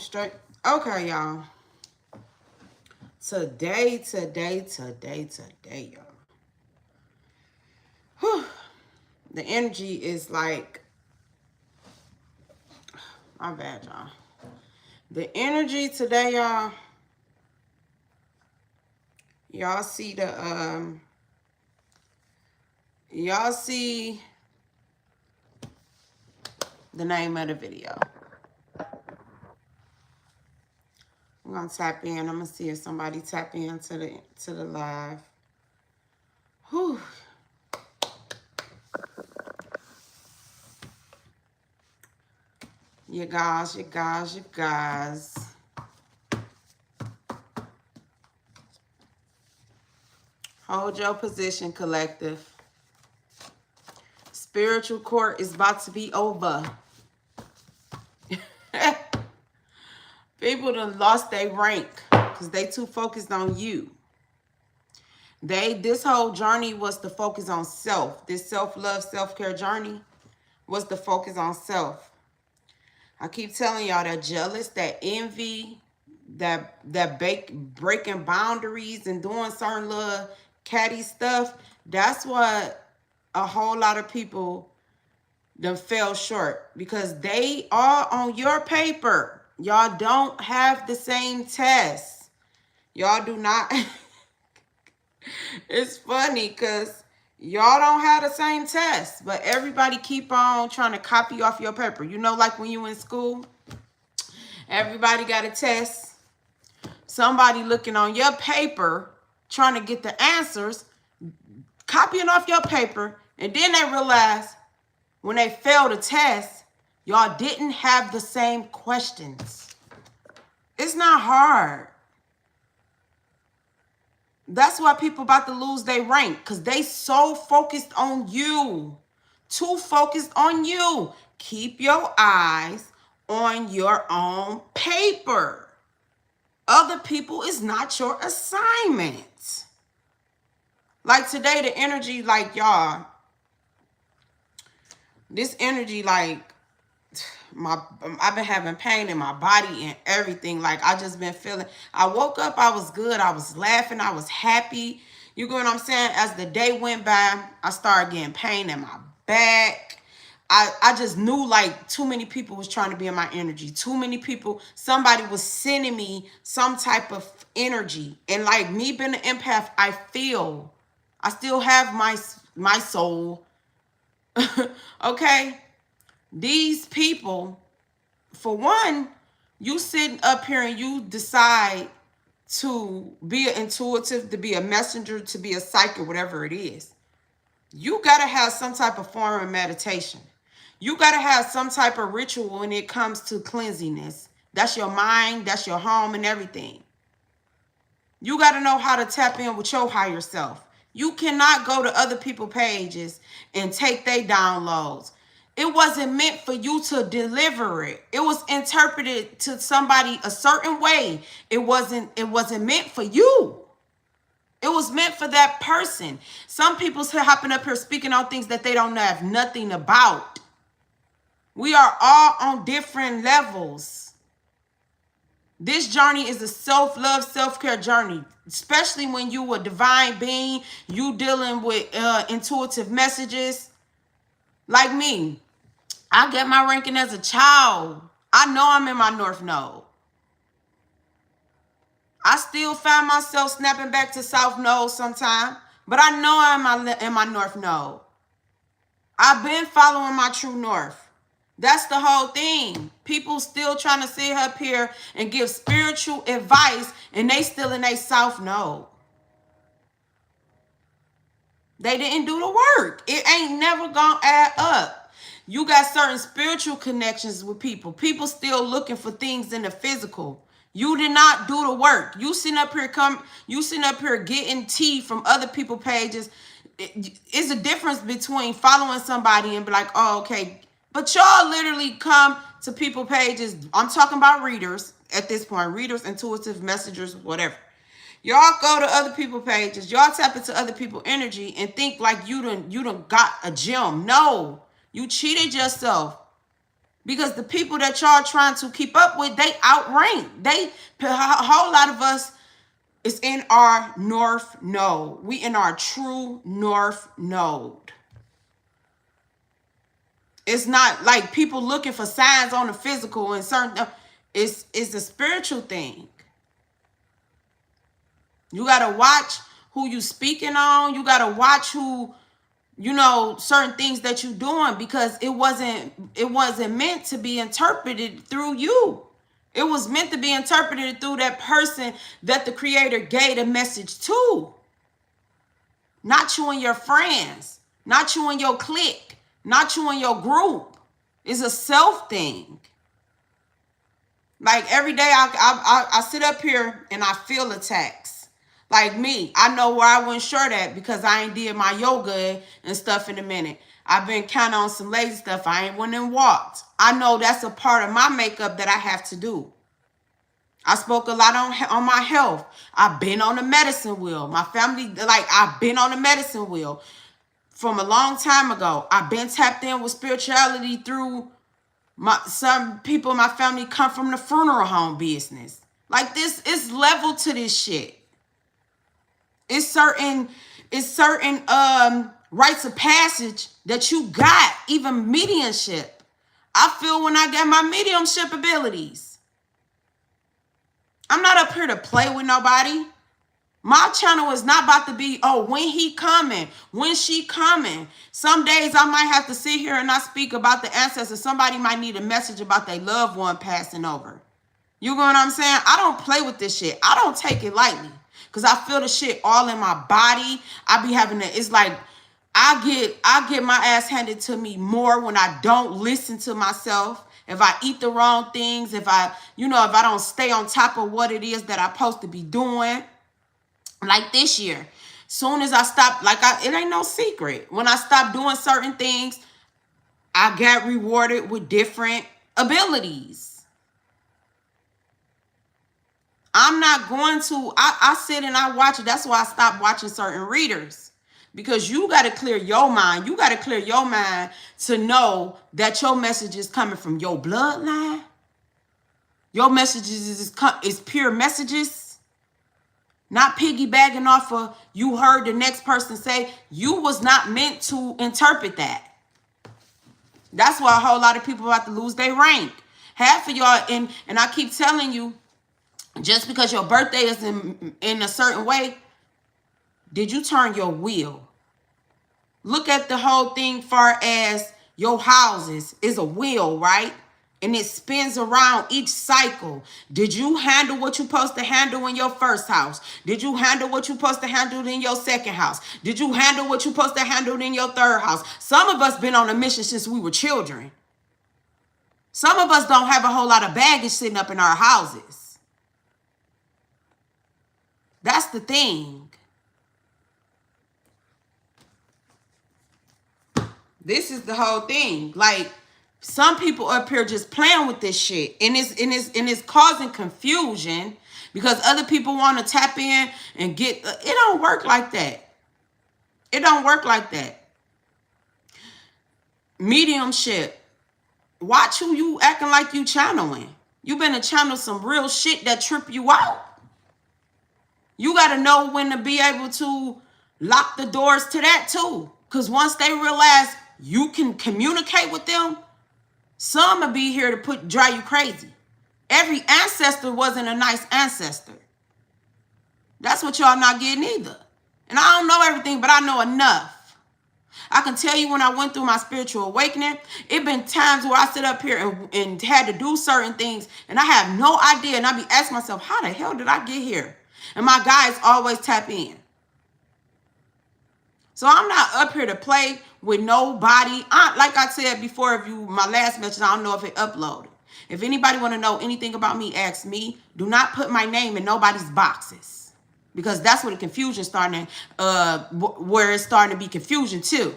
straight. Okay, y'all. Today, y'all. Whew. The energy is like, my bad, y'all. The energy today, y'all. Y'all see y'all see the name of the video. I'm gonna tap in. I'm gonna see if somebody tap into the live. Whew. You guys. Hold your position, collective. Spiritual court is about to be over. People done lost their rank because they too focused on you. This whole journey was to focus on self. This self-love, self-care journey was to focus on self. I keep telling y'all that jealous, that envy, that breaking boundaries and doing certain little catty stuff, that's what a whole lot of people done fell short, because they are on your paper. Y'all don't have the same test. Y'all do not. It's funny because y'all don't have the same test, but everybody keep on trying to copy off your paper. You know, like when you in school, everybody got a test. Somebody looking on your paper, trying to get the answers, copying off your paper, and then they realize when they failed a test, y'all didn't have the same questions. It's not hard. That's why people about to lose their rank, because they so focused on you. Too focused on you. Keep your eyes on your own paper. Other people is not your assignment. Like today, the energy, like y'all, this energy, like, I've been having pain in my body and everything. Like, I just been feeling, I woke up, I was good, I was laughing, I was happy. You get what I'm saying? As the day went by, I started getting pain in my back. I just knew, like, too many people was trying to be in my energy. Too many people, somebody was sending me some type of energy. And like me being an empath, I still have my soul. Okay? These people, for one, you sitting up here and you decide to be an intuitive, to be a messenger, to be a psychic, whatever it is. You got to have some type of form of meditation. You got to have some type of ritual when it comes to cleansiness. That's your mind, that's your home and everything. You got to know how to tap in with your higher self. You cannot go to other people's pages and take their downloads. It wasn't meant for you to deliver it. It was interpreted to somebody a certain way. It wasn't meant for you. It was meant for that person. Some people's hopping up here speaking on things that they don't have nothing about. We are all on different levels. This journey is a self-love, self-care journey, especially when you a divine being, you dealing with intuitive messages. Like me, I get my ranking as a child. I know I'm in my North Node. I still find myself snapping back to South Node sometime, but I know I'm in my North Node. I've been following my true North. That's the whole thing. People still trying to sit up here and give spiritual advice, and they still in their South Node. They didn't do the work. It ain't never gonna add up. You got certain spiritual connections with people. People still looking for things in the physical. You did not do the work. You sitting up here getting tea from other people's pages. It's a difference between following somebody and be like, oh, okay. But y'all literally come to people pages. I'm talking about readers at this point. Readers, intuitive messengers, whatever. Y'all go to other people's pages. Y'all tap into other people's energy and think like you done got a gem. No, you cheated yourself. Because the people that y'all trying to keep up with, they outrank. A whole lot of us is in our north node. We in our true north node. It's not like people looking for signs on the physical and certain. It's a spiritual thing. You gotta watch who you speaking on. You gotta watch who, certain things that you doing, because it wasn't meant to be interpreted through you. It was meant to be interpreted through that person that the Creator gave a message to. Not you and your friends, not you and your clique, not you and your group. It's a self thing. Like every day I sit up here and I feel attacks. Like me, I know where I went short at because I ain't did my yoga and stuff in a minute. I've been kind of on some lazy stuff. I ain't went and walked. I know that's a part of my makeup that I have to do. I spoke a lot on my health. I've been on the medicine wheel. My family, I've been on the medicine wheel from a long time ago. I've been tapped in with spirituality through some people in my family come from the funeral home business. Like this, it's level to this shit. It's certain rites of passage that you got, even mediumship. I feel when I get my mediumship abilities. I'm not up here to play with nobody. My channel is not about to be, oh, when he coming, when she coming. Some days I might have to sit here and not speak about the ancestors. Somebody might need a message about their loved one passing over. You know what I'm saying? I don't play with this shit. I don't take it lightly because I feel the shit all in my body. I be having it's like I get my ass handed to me more when I don't listen to myself. If I eat the wrong things, if I don't stay on top of what it is that I'm supposed to be doing. Like this year, soon as I stopped, it ain't no secret. When I stopped doing certain things, I got rewarded with different abilities. I'm not going to, I sit and I watch it. That's why I stopped watching certain readers. Because you got to clear your mind. You got to clear your mind to know that your message is coming from your bloodline. Your messages is pure messages. Not piggybacking off of you heard the next person say. You was not meant to interpret that. That's why a whole lot of people about to lose their rank. Half of y'all, and I keep telling you, just because your birthday is in a certain way, did you turn your wheel? Look at the whole thing far as your houses is a wheel, right? And it spins around each cycle. Did you handle what you're supposed to handle in your first house? Did you handle what you're supposed to handle in your second house? Did you handle what you're supposed to handle in your third house? Some of us been on a mission since we were children. Some of us don't have a whole lot of baggage sitting up in our houses. That's the thing. This is the whole thing. Like, some people up here just playing with this shit, and it's causing confusion because other people want to tap in and get. It don't work like that. It don't work like that. Mediumship. Watch who you acting like you channeling. You better channel some real shit that trip you out. You got to know when to be able to lock the doors to that too, because once they realize you can communicate with them. Some will be here to drive you crazy. Every ancestor wasn't a nice ancestor. That's what y'all not getting either. And I don't know everything, but I know enough. I can tell you when I went through my spiritual awakening, it been times where I sit up here and had to do certain things, and I have no idea. And I be asking myself, how the hell did I get here? And my guys always tap in. So I'm not up here to play with nobody. Like I said before, my last message, I don't know if it uploaded. If anybody want to know anything about me, ask me. Do not put my name in nobody's boxes, because that's where the confusion starting. Where it's starting to be confusion too,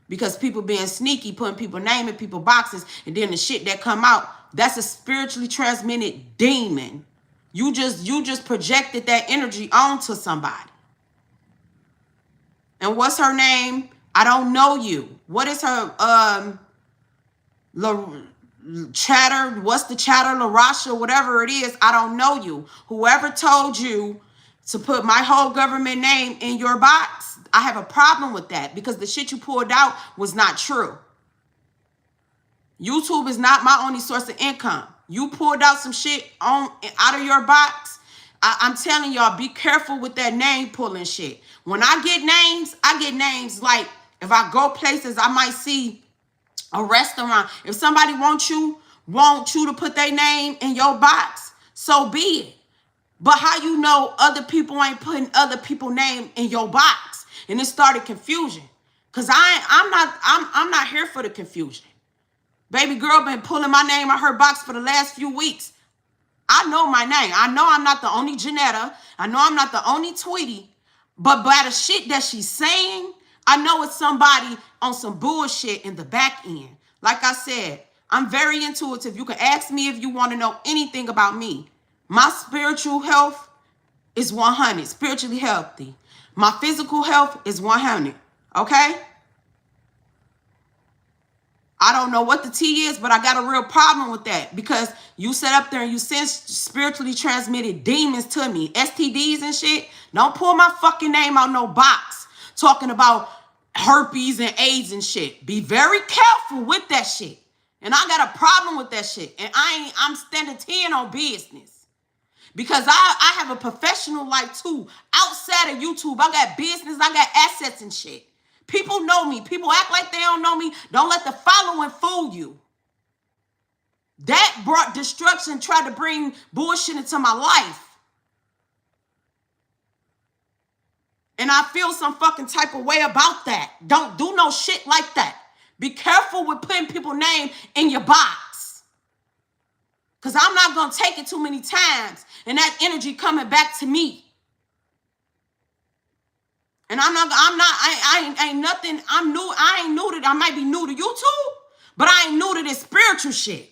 because people being sneaky, putting people's name in people's boxes, and then the shit that come out, that's a spiritually transmitted demon. You just projected that energy onto somebody. And what's her name? I don't know you. What is her Chatter, what's the chatter, LaRasha, whatever it is, I don't know you. Whoever told you to put my whole government name in your box, I have a problem with that because the shit you pulled out was not true. YouTube is not my only source of income. You pulled out some shit out of your box. I'm telling y'all, be careful with that name pulling shit. When I get names like if I go places, I might see a restaurant. If somebody wants you to put their name in your box, so be it. But how you know other people ain't putting other people's name in your box? And it started confusion. Cause I'm not here for the confusion. Baby girl been pulling my name out her box for the last few weeks. I know my name. I know I'm not the only Janetta. I know I'm not the only Tweety. But by the shit that she's saying, I know it's somebody on some bullshit in the back end. Like I said, I'm very intuitive. You can ask me if you want to know anything about me. My spiritual health is 100, spiritually healthy. My physical health is 100, okay? I don't know what the T is, but I got a real problem with that because you sat up there and you sent spiritually transmitted demons to me, STDs and shit. Don't pull my fucking name out no box talking about herpes and AIDS and shit. Be very careful with that shit. And I got a problem with that shit. And I'm standing 10 on business because I have a professional life too. Outside of YouTube, I got business, I got assets and shit. People know me. People act like they don't know me. Don't let the following fool you. That brought destruction, tried to bring bullshit into my life. And I feel some fucking type of way about that. Don't do no shit like that. Be careful with putting people's name in your box. Because I'm not going to take it too many times and that energy coming back to me. And I ain't nothing. I ain't new to, I might be new to YouTube, but I ain't new to this spiritual shit.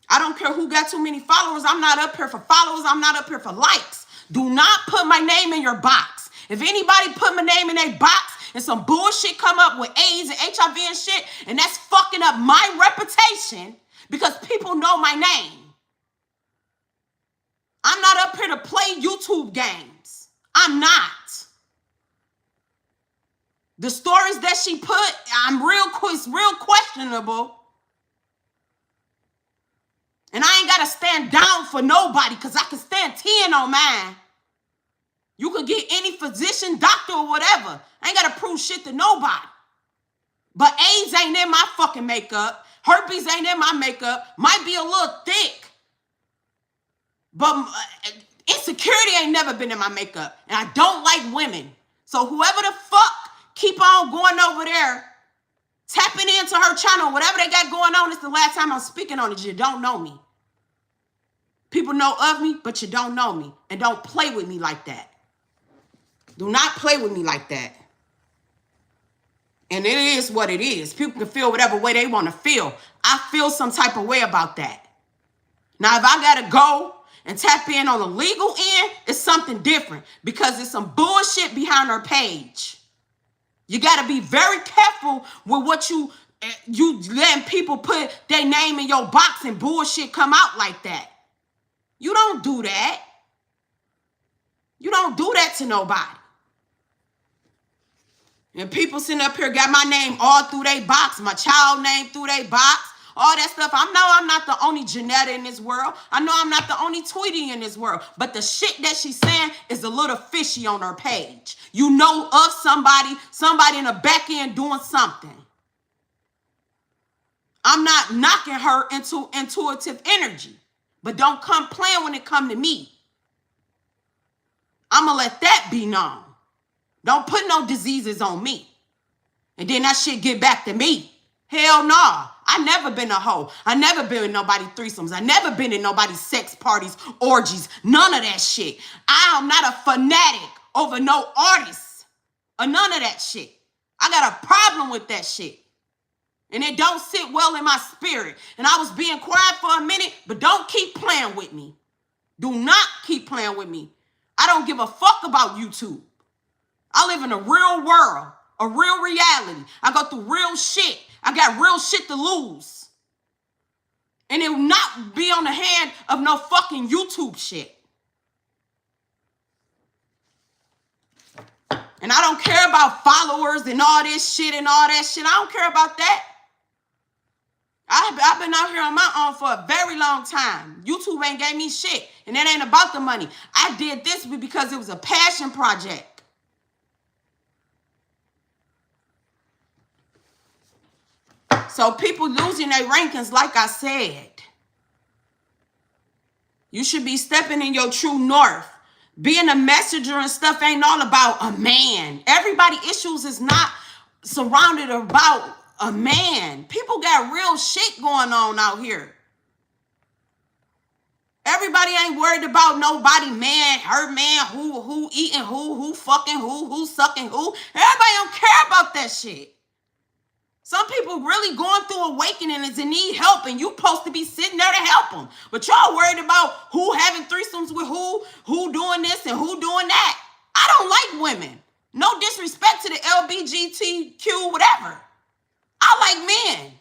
I don't care who got too many followers. I'm not up here for followers. I'm not up here for likes. Do not put my name in your box. If anybody put my name in a box and some bullshit come up with AIDS and HIV and shit, and that's fucking up my reputation because people know my name. I'm not up here to play YouTube games. I'm not. The stories that she put, it's real questionable. And I ain't got to stand down for nobody because I can stand 10 on mine. You could get any physician, doctor, or whatever. I ain't got to prove shit to nobody. But AIDS ain't in my fucking makeup. Herpes ain't in my makeup. Might be a little thick. But insecurity ain't never been in my makeup. And I don't like women. So whoever the fuck keep on going over there, tapping into her channel, whatever they got going on, it's the last time I'm speaking on it. You don't know me. People know of me, but you don't know me. And don't play with me like that. Do not play with me like that. And it is what it is. People can feel whatever way they want to feel. I feel some type of way about that. Now, if I got to go and tap in on the legal end, it's something different because there's some bullshit behind her page. You got to be very careful with what you letting people put their name in your box and bullshit come out like that. You don't do that. You don't do that to nobody. And people sitting up here got my name all through their box, my child name through their box, all that stuff. I know I'm not the only Janetta in this world. I know I'm not the only Tweety in this world. But the shit that she's saying is a little fishy on her page. You know of somebody in the back end doing something. I'm not knocking her into intuitive energy. But don't come playing when it come to me. I'm going to let that be known. Don't put no diseases on me. And then that shit get back to me. Hell no. I never been a hoe. I never been in nobody's threesomes. I never been in nobody's sex parties, orgies, none of that shit. I am not a fanatic over no artists or none of that shit. I got a problem with that shit. And it don't sit well in my spirit. And I was being quiet for a minute, but don't keep playing with me. Do not keep playing with me. I don't give a fuck about YouTube. I live in a real world. a real reality. I go through real shit. I got real shit to lose. And it will not be on the hand of no fucking YouTube shit. And I don't care about followers and all this shit and all that shit. I don't care about that. I've been out here on my own for a very long time. YouTube ain't gave me shit. And it ain't about the money. I did this because it was a passion project. So people losing their rankings, like I said. You should be stepping in your true north. Being a messenger and stuff ain't all about a man. Everybody issues is not surrounded about a man. People got real shit going on out here. Everybody ain't worried about nobody, man, her man, who eating who fucking who sucking who. Everybody don't care about that shit. Some people really going through awakenings and need help, and you supposed to be sitting there to help them. But y'all worried about who having threesomes with who doing this and who doing that. I don't like women. No disrespect to the LBGTQ, whatever. I like men.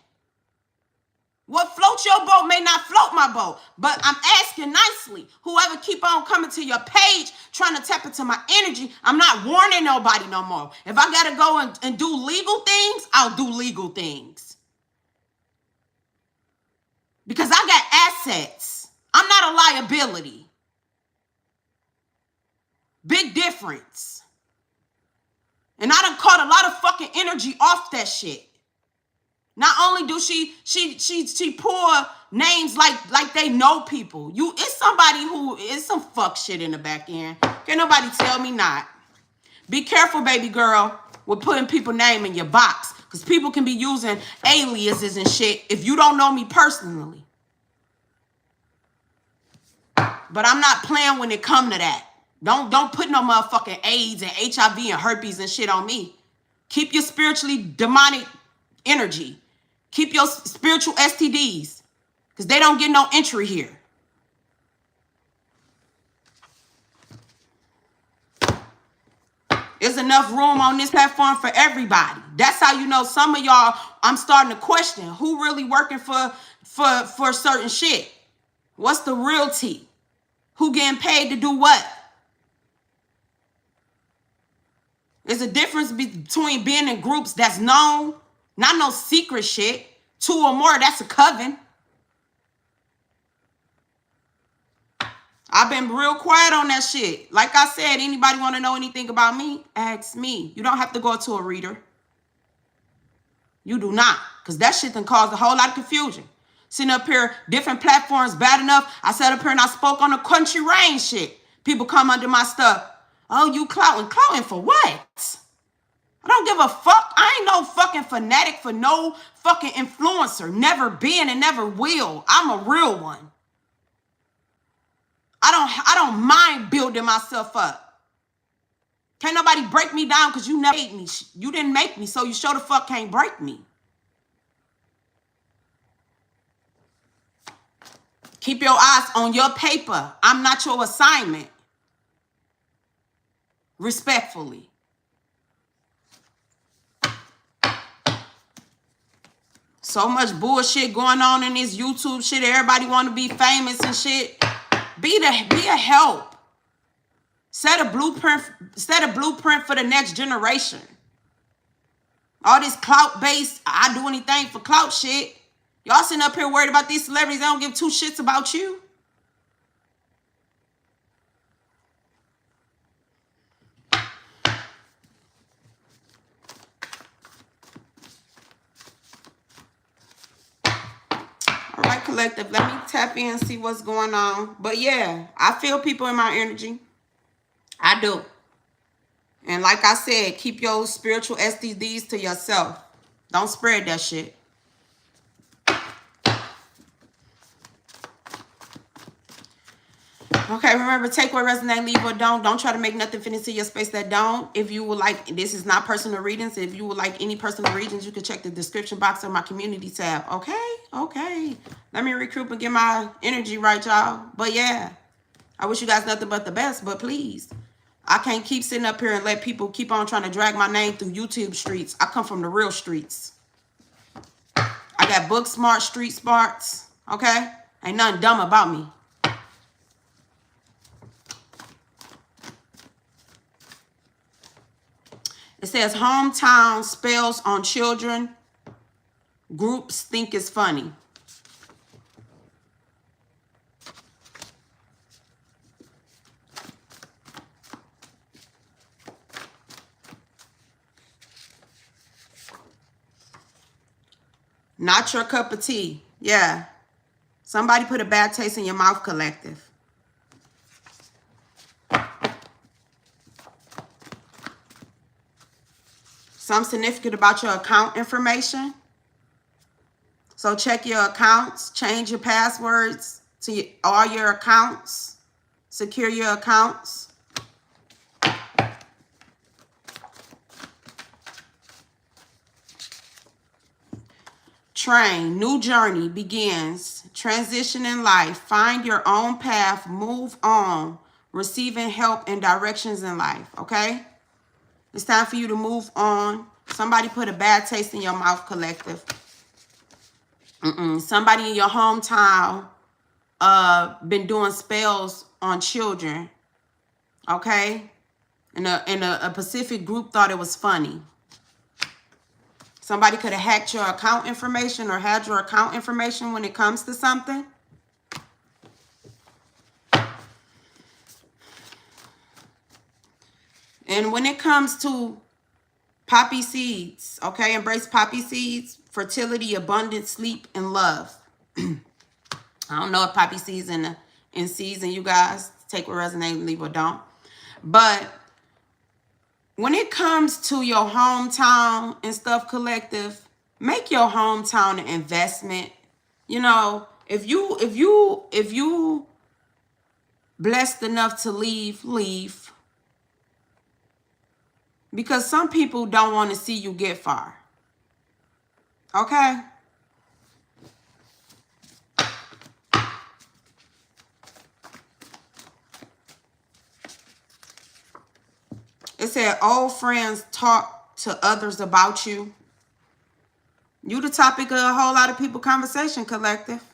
What floats your boat may not float my boat. But I'm asking nicely. Whoever keep on coming to your page, trying to tap into my energy, I'm not warning nobody no more. If I got to go and do legal things, I'll do legal things. Because I got assets. I'm not a liability. Big difference. And I done caught a lot of fucking energy off that shit. Not only do she pour names like they know people. It's somebody who is some fuck shit in the back end. Can't nobody tell me not. Be careful, baby girl, with putting people's name in your box. Because people can be using aliases and shit if you don't know me personally. But I'm not playing when it come to that. Don't put no motherfucking AIDS and HIV and herpes and shit on me. Keep your spiritually demonic energy. Keep your spiritual STDs, because they don't get no entry here. There's enough room on this platform for everybody. That's how you know some of y'all, I'm starting to question who really working for certain shit. What's the realty? Who getting paid to do what? There's a difference between being in groups that's known, not no secret shit. 2 or more, that's a coven. I've been real quiet on that shit. Like I said, anybody want to know anything about me? Ask me. You don't have to go to a reader. You do not. Because that shit can cause a whole lot of confusion. Sitting up here, different platforms, bad enough. I sat up here and I spoke on the country rain shit. People come under my stuff. Oh, you clouting. Clouting for what? I don't give a fuck. I ain't no fucking fanatic for no fucking influencer. Never been and never will. I'm a real one. I don't mind building myself up. Can't nobody break me down because you never made me. You didn't make me, so you sure the fuck can't break me. Keep your eyes on your paper. I'm not your assignment. Respectfully. So much bullshit going on in this YouTube shit. Everybody want to be famous and shit. Be a help. Set a blueprint for the next generation. All this clout-based, I do anything for clout shit. Y'all sitting up here worried about these celebrities. They don't give 2 shits about you. All right, collective. Let me tap in and see what's going on. But yeah, I feel people in my energy. I do. And like I said, keep your spiritual STDs to yourself. Don't spread that shit. Okay, remember, take what resonate, leave what don't. Don't try to make nothing fit into your space that don't. If you would like, this is not personal readings. If you would like any personal readings, you can check the description box of my community tab. Okay. Let me recruit and get my energy right, y'all. But yeah, I wish you guys nothing but the best. But please, I can't keep sitting up here and let people keep on trying to drag my name through YouTube streets. I come from the real streets. I got book smart, street smarts, okay? Ain't nothing dumb about me. It says hometown spells on children. Groups think it's funny. Not your cup of tea. Yeah. Somebody put a bad taste in your mouth, collective. Something significant about your account information. So check your accounts, change your passwords to all your accounts, secure your accounts. Train, new journey begins. Transition in life. Find your own path. Move on. Receiving help and directions in life. Okay? It's time for you to move on. Somebody put a bad taste in your mouth, collective. Somebody in your hometown been doing spells on children. Okay? And a Pacific group thought it was funny. Somebody could have hacked your account information or had your account information when it comes to something. And when it comes to poppy seeds, okay, embrace poppy seeds, fertility, abundance, sleep, and love. I don't know if poppy seeds in season, you guys. Take what resonates, leave what don't. But when it comes to your hometown and stuff, collective, make your hometown an investment. You know, if you blessed enough to leave. Because some people don't want to see you get far. Okay? It said, old friends talk to others about you. You the topic of a whole lot of people conversation, collective.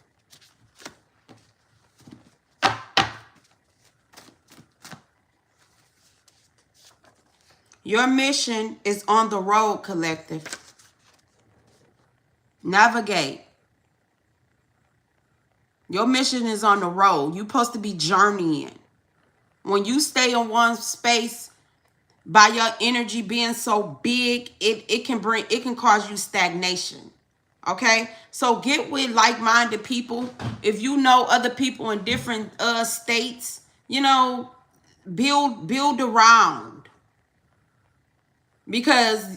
Your mission is on the road, collective. Navigate. Your mission is on the road. You're supposed to be journeying. When you stay in one space, by your energy being so big, it can cause you stagnation. Okay? So get with like-minded people. If you know other people in different states, you know, build around. Because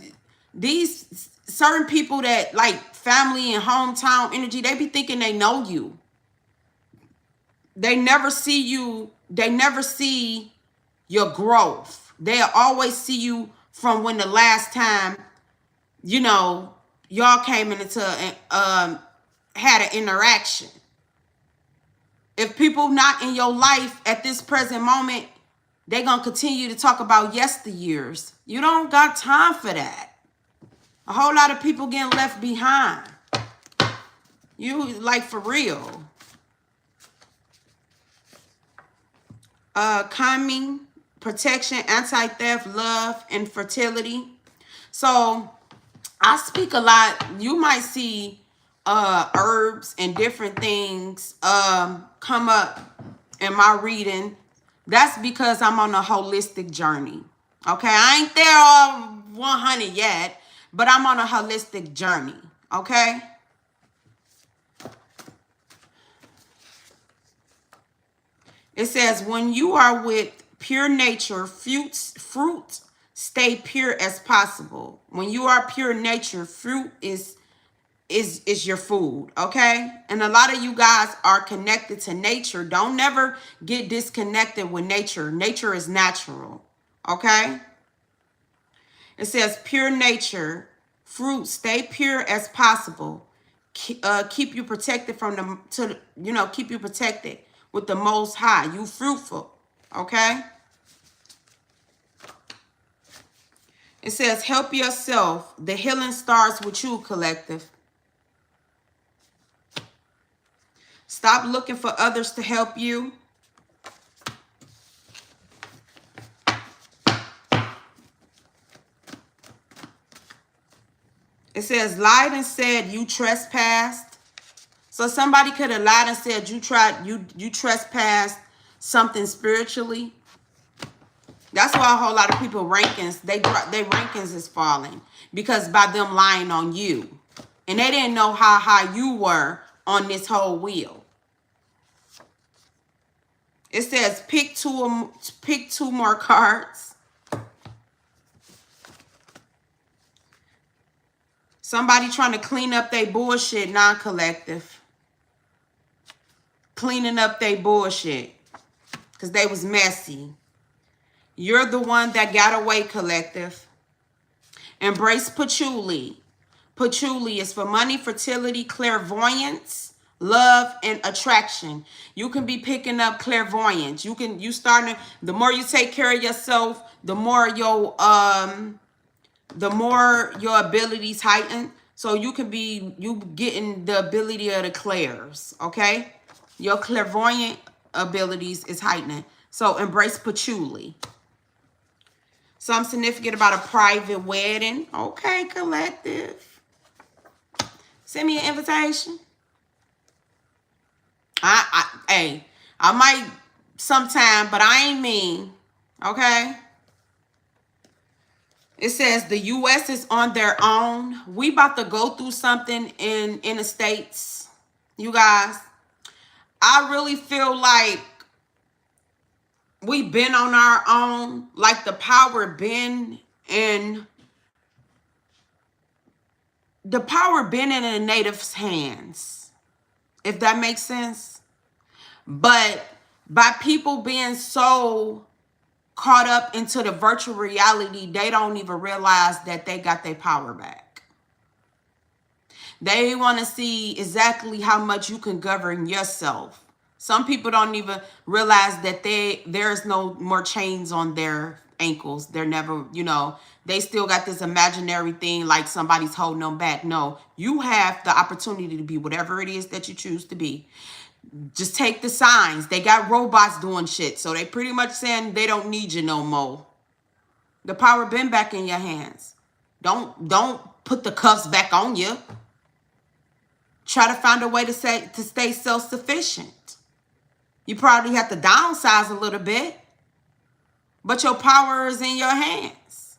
these certain people that like family and hometown energy, they be thinking they know you. They never see you. They never see your growth. They'll always see you from when the last time, you know, y'all came into had an interaction. If people not in your life at this present moment, they're going to continue to talk about yesteryears. You don't got time for that. A whole lot of people getting left behind. You, like, for real. Calming, protection, anti-theft, love, and fertility. So I speak a lot. You might see herbs and different things come up in my reading. That's because I'm on a holistic journey. Okay, I ain't there all 100 yet, but I'm on a holistic journey. Okay. It says, when you are with pure nature, fruit stay pure as possible. When you are pure nature, fruit is your food, okay? And a lot of you guys are connected to nature. Don't never get disconnected with nature. Nature is natural, okay? It says pure nature, fruit stay pure as possible. Keep you protected from keep you protected with the Most High. You fruitful, okay? It says, help yourself. The healing starts with you, collective. Stop looking for others to help you. It says, lied and said you trespassed. So somebody could have lied and said you trespassed something spiritually. That's why a whole lot of people rankings, they rankings is falling because by them lying on you. And they didn't know how high you were on this whole wheel. It says pick two more cards. Somebody trying to clean up their bullshit, non-collective. Cleaning up their bullshit because they was messy. You're the one that got away, collective. Embrace patchouli. Patchouli is for money, fertility, clairvoyance, love, and attraction. You can be picking up clairvoyance. The more you take care of yourself, the more your abilities heighten. So you getting the ability of the clairs, okay? Your clairvoyant abilities is heightening. So embrace patchouli. Something significant about a private wedding. Okay, collective. Send me an invitation. I might sometime, but I ain't mean. Okay. It says the U.S. is on their own. We about to go through something in the States. You guys, I really feel like we've been on our own. Like the power been in the natives' hands. If that makes sense. But by people being so caught up into the virtual reality, they don't even realize that they got their power back. They want to see exactly how much you can govern yourself. Some people don't even realize that there's no more chains on their ankles. They're never, they still got this imaginary thing like somebody's holding them back. No, you have the opportunity to be whatever it is that you choose to be. Just take the signs. They got robots doing shit. So they pretty much saying they don't need you no more. The power been back in your hands. Don't put the cuffs back on you. Try to find a way to stay self-sufficient. You probably have to downsize a little bit. But your power is in your hands.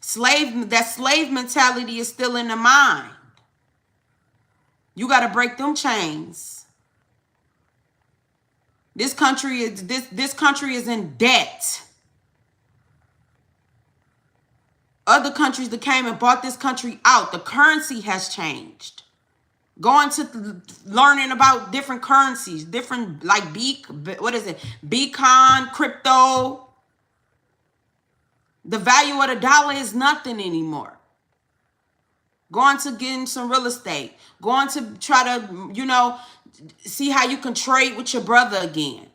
That slave mentality is still in the mind. You got to break them chains. This country is in debt. Other countries that came and bought this country out, the currency has changed. Going to learning about different currencies, different like Bitcoin, crypto. The value of the dollar is nothing anymore. Going to getting some real estate. Going to try to, see how you can trade with your brother again.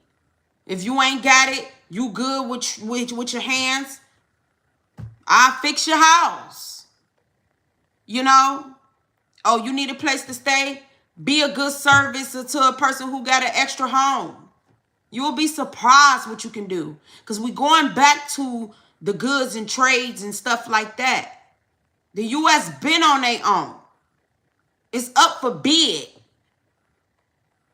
If you ain't got it, you good with your hands. I'll fix your house. Oh, you need a place to stay? Be a good service to a person who got an extra home. You will be surprised what you can do. Because we're going back to the goods and trades and stuff like that. The U.S. been on their own. It's up for bid.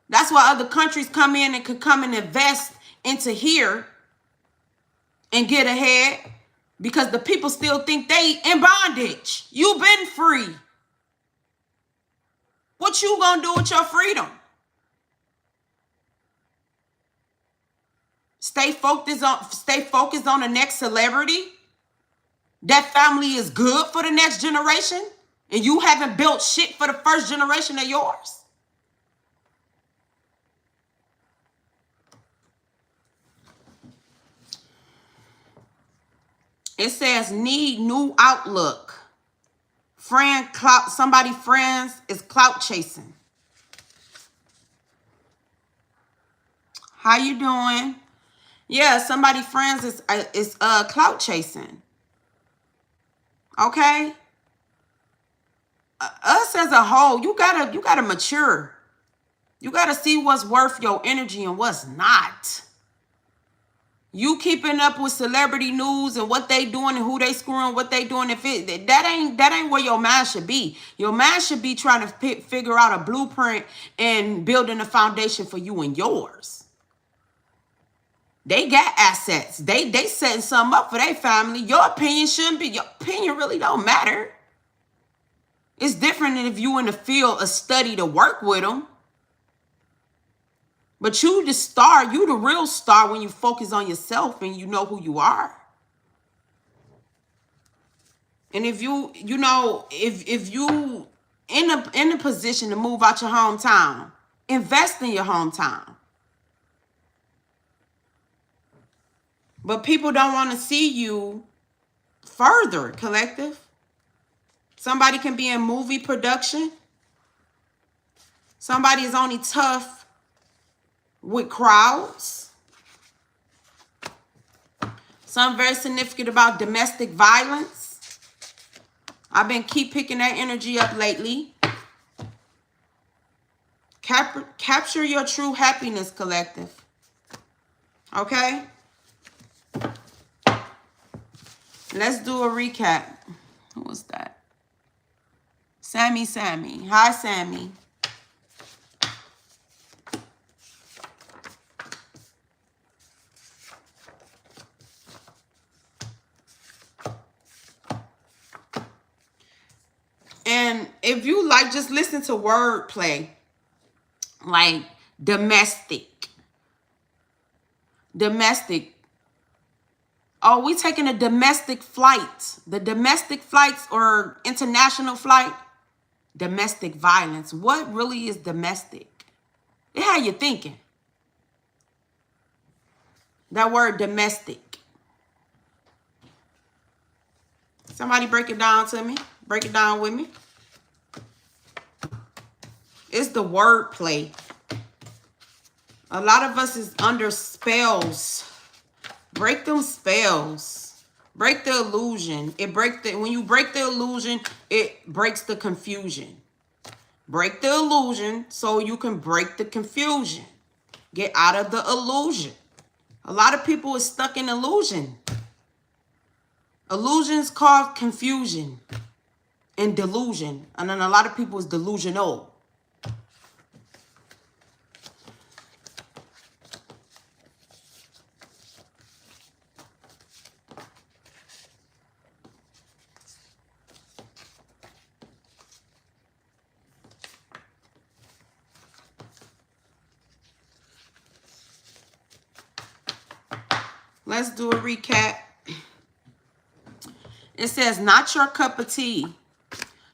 That's why other countries come in and can come and invest into here and get ahead. Because the people still think they in bondage. You been free. What you gonna do with your freedom? Stay focused on the next celebrity. That family is good for the next generation. And you haven't built shit for the first generation of yours. It says need new outlook. Somebody friends is clout chasing. How you doing? Yeah, somebody friends is clout chasing. Okay? Us as a whole, you gotta mature. You gotta see what's worth your energy and what's not. You keeping up with celebrity news and what they doing and who they screwing, what they doing. If that ain't where your mind should be. Your mind should be trying to figure out a blueprint and building a foundation for you and yours. They got assets. They setting something up for their family. Your opinion shouldn't be. Your opinion really don't matter. It's different than if you in the field of study to work with them. But you the star, you the real star when you focus on yourself and you know who you are. And if you know, if you in a position to move out your hometown, invest in your hometown. But people don't want to see you further, collective. Somebody can be in movie production. Somebody is only tough with crowds. Something very significant about domestic violence. I've been keep picking that energy up lately. Capture your true happiness, collective. Okay? Let's do a recap. Who was that? Sammy. Hi, Sammy. And if you like, just listen to wordplay. Like domestic. Oh, we taking a domestic flight. The domestic flights or international flight. Domestic violence. What really is domestic? It had you thinking. That word domestic. Somebody break it down to me. Break it down with me. It's the wordplay. A lot of us is under spells. Break them spells. Break the illusion. When you break the illusion, it breaks the confusion. Break the illusion so you can break the confusion. Get out of the illusion. A lot of people is stuck in illusion. Illusions cause confusion and delusion. And then a lot of people is delusional. Let's do a recap. It says, not your cup of tea.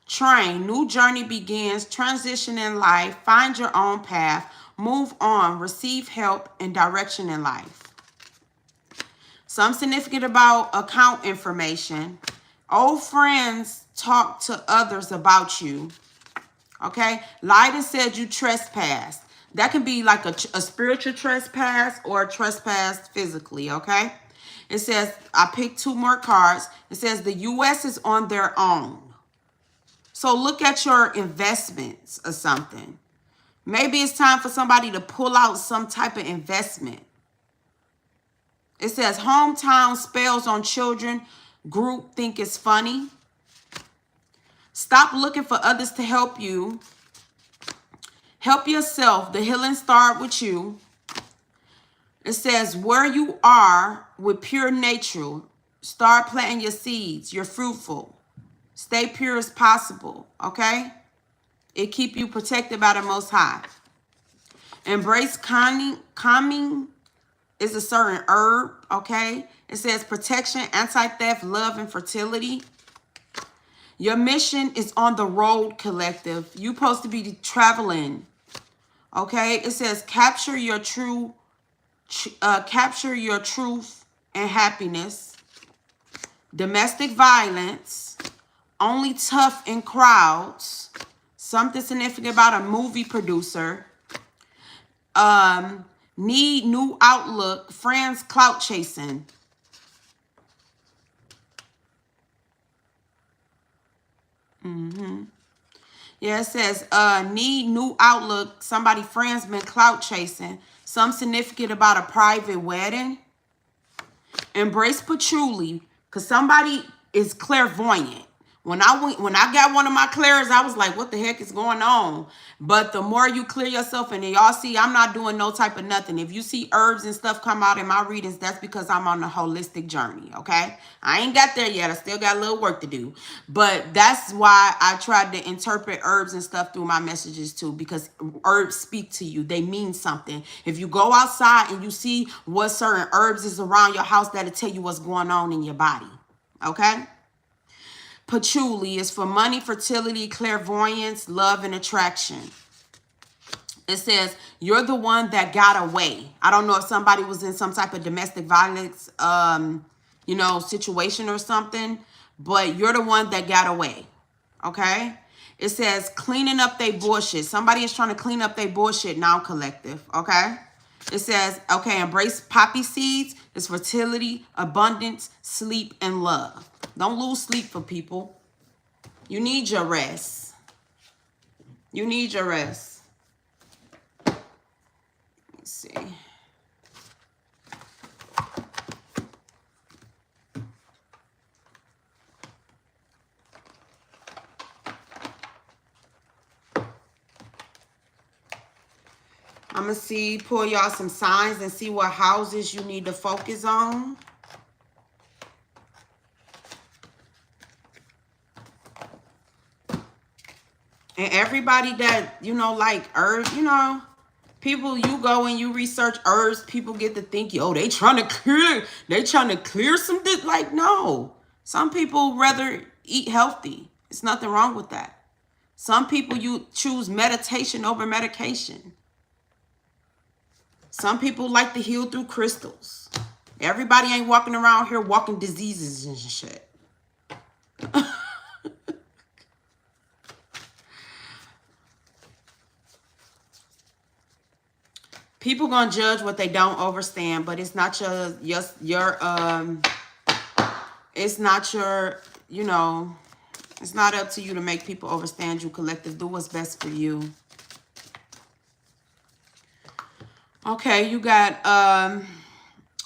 Train, new journey begins, transition in life, find your own path, move on, receive help and direction in life. Something significant about account information. Old friends talk to others about you. Okay? Lied and said you trespassed. That can be like a spiritual trespass or a trespass physically, okay? It says, I picked 2 more cards. It says the U.S. is on their own. So look at your investments or something. Maybe it's time for somebody to pull out some type of investment. It says hometown spells on children. Group think it's funny. Stop looking for others to help you. Help yourself. The healing start with you. It says where you are with pure nature. Start planting your seeds. You're fruitful. Stay pure as possible. Okay? It keep you protected by the Most High. Embrace calming is a certain herb. Okay? It says protection, anti-theft, love, and fertility. Your mission is on the road, collective. You're supposed to be traveling. Okay? It says capture your truth and happiness. Domestic violence. Only tough in crowds. Something significant about a movie producer. Need new outlook. Friends clout chasing. Yeah, it says, need new outlook. Somebody friends been clout chasing. Some significant about a private wedding. Embrace patchouli, because somebody is clairvoyant. When I got one of my clairs, I was like, what the heck is going on? But the more you clear yourself, and y'all see, I'm not doing no type of nothing. If you see herbs and stuff come out in my readings, that's because I'm on a holistic journey, okay? I ain't got there yet. I still got a little work to do. But that's why I tried to interpret herbs and stuff through my messages too, because herbs speak to you. They mean something. If you go outside and you see what certain herbs is around your house, that'll tell you what's going on in your body, okay? Patchouli is for money, fertility, clairvoyance, love, and attraction. It says, you're the one that got away. I don't know if somebody was in some type of domestic violence, situation or something, but you're the one that got away, okay? It says, cleaning up their bullshit. Somebody is trying to clean up their bullshit now, collective, okay? It says, okay, embrace poppy seeds. It's fertility, abundance, sleep, and love. Don't lose sleep for people. You need your rest. You need your rest. Let's see. I'm going to pull y'all some signs and see what houses you need to focus on. And everybody that, like herbs, people, you go and you research herbs, people get to think, they trying to clear some, like, no. Some people rather eat healthy. It's nothing wrong with that. Some people, you choose meditation over medication. Some people like to heal through crystals. Everybody ain't walking around here walking diseases and shit. People gonna judge what they don't understand, but it's not it's not your, it's not up to you to make people understand you, collective. Do what's best for you. Okay, you got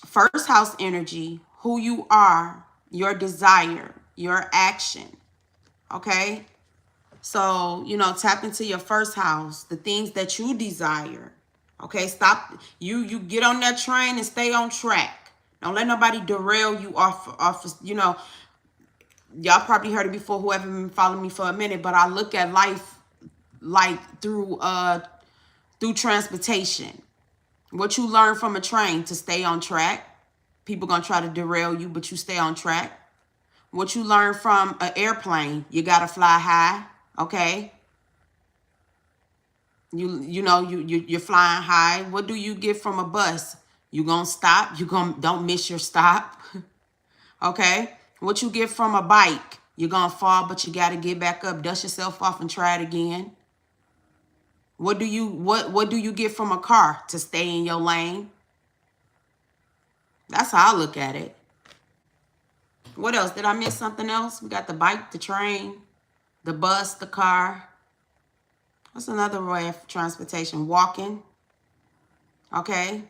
first house energy, who you are, your desire, your action. Okay? So, tap into your first house, the things that you desire. Okay, stop. You get on that train and stay on track. Don't let nobody derail you off, y'all probably heard it before, whoever been following me for a minute, but I look at life like through transportation. What you learn from a train, to stay on track. People gonna try to derail you, but you stay on track. What you learn from an airplane, you gotta fly high, okay? You're flying high. What do you get from a bus? You gonna stop. Don't miss your stop. Okay. What you get from a bike? You're gonna fall, but you gotta get back up, dust yourself off, and try it again. What do you get from a car? To stay in your lane. That's how I look at it. What else? Did I miss something else? We got the bike, the train, the bus, the car. What's another way of transportation? Walking. Okay.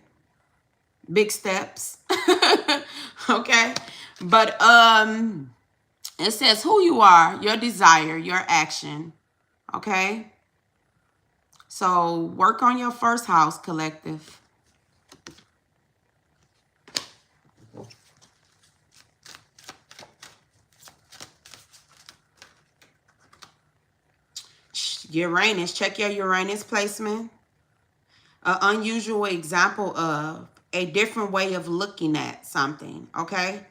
Big steps. Okay. But it says who you are, your desire, your action. Okay. So work on your first house, collective. Uranus, check your Uranus placement. An unusual example of a different way of looking at something, okay?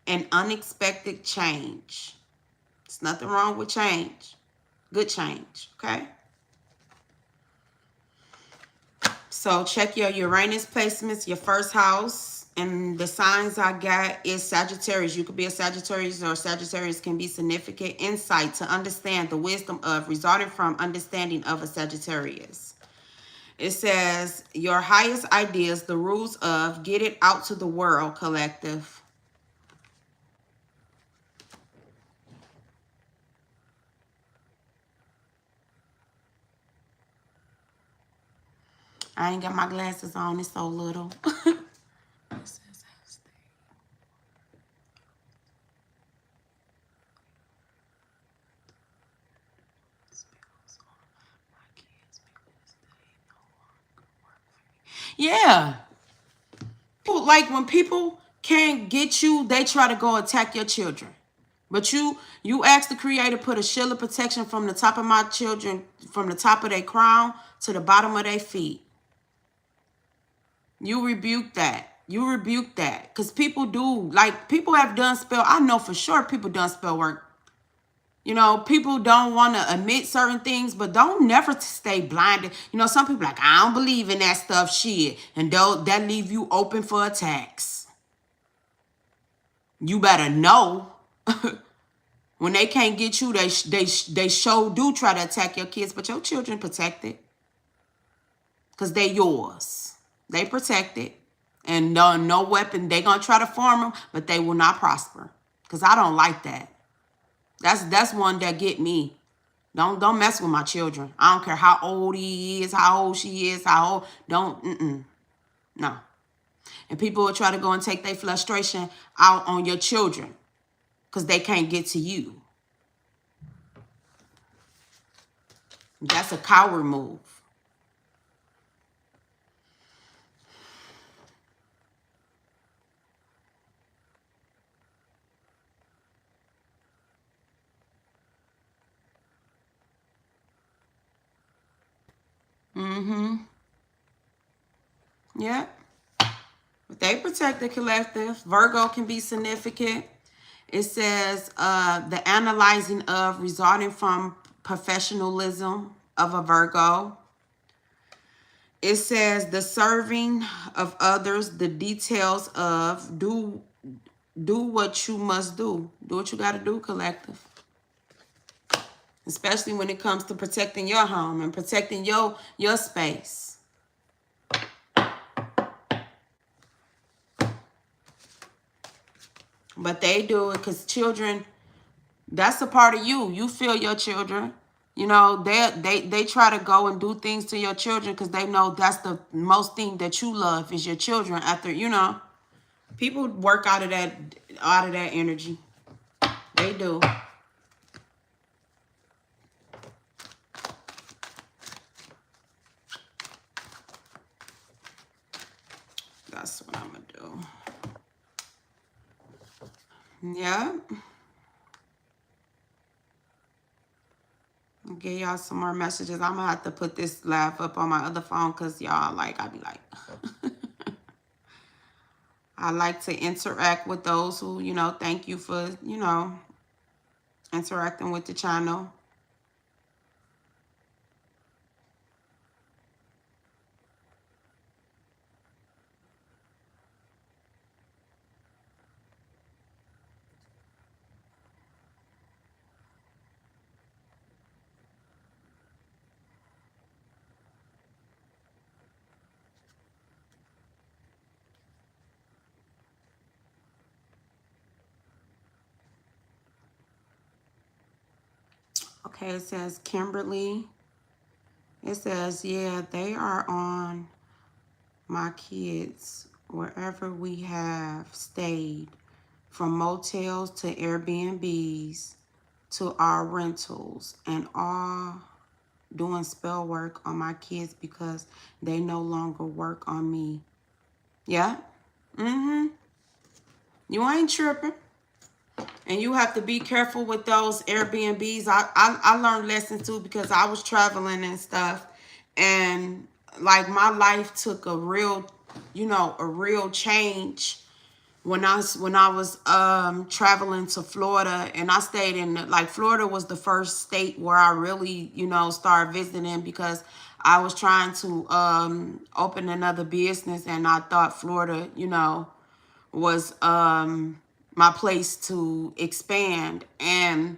An unexpected change. There's nothing wrong with change. Good change, okay? So check your Uranus placements, your first house. And the signs I got is Sagittarius. You could be a Sagittarius, or Sagittarius can be significant insight to understand the wisdom of, resulting from understanding of a Sagittarius. It says, your highest ideas, the rules of, get it out to the world, collective. I ain't got my glasses on. It's so little. Yeah. Like when people can't get you, they try to go attack your children. But you ask the creator, put a shield of protection from the top of my children, from the top of their crown to the bottom of their feet. You rebuke that. You rebuke that. Because people do, like, people have done spell. I know for sure people done spell work. You know, people don't want to admit certain things, but don't never stay blinded. You know, some people like, I don't believe in that stuff, shit. And that leave you open for attacks. You better know. When they can't get you, they sure do try to attack your kids, but your children protected. Because they yours. They protected. And no weapon, they going to try to form them, but they will not prosper. Because I don't like that. That's one that get me. Don't mess with my children. I don't care how old he is, how old she is, how old. No. And people will try to go and take their frustration out on your children because they can't get to you. That's a coward move. Yeah. But they protect the collective. Virgo can be significant. It says the analyzing of resulting from professionalism of a Virgo. It says the serving of others, the details of do what you must do. Do what you got to do, collective. Especially when it comes to protecting your home and protecting your space. But they do it because children, that's a part of you. You feel your children. You know, they try to go and do things to your children because they know that's the most thing that you love is your children. After, you know, people work out of that energy. They do. That's what I'm gonna do. Yeah. I'll give y'all some more messages. I'm gonna have to put this live up on my other phone because y'all, like, I be like, I like to interact with those who, you know, thank you for, you know, interacting with the channel. Okay, it says Kimberly. It says, yeah, they are on my kids wherever we have stayed, from motels to Airbnbs to our rentals, and all doing spell work on my kids because they no longer work on me. Yeah. You ain't tripping. And you have to be careful with those Airbnbs. I learned lessons too because I was traveling and stuff. And like my life took a real, you know, a real change when I was traveling to Florida, and I stayed in, like, Florida was the first state where I really, you know, started visiting because I was trying to open another business, and I thought Florida, you know, was my place to expand. And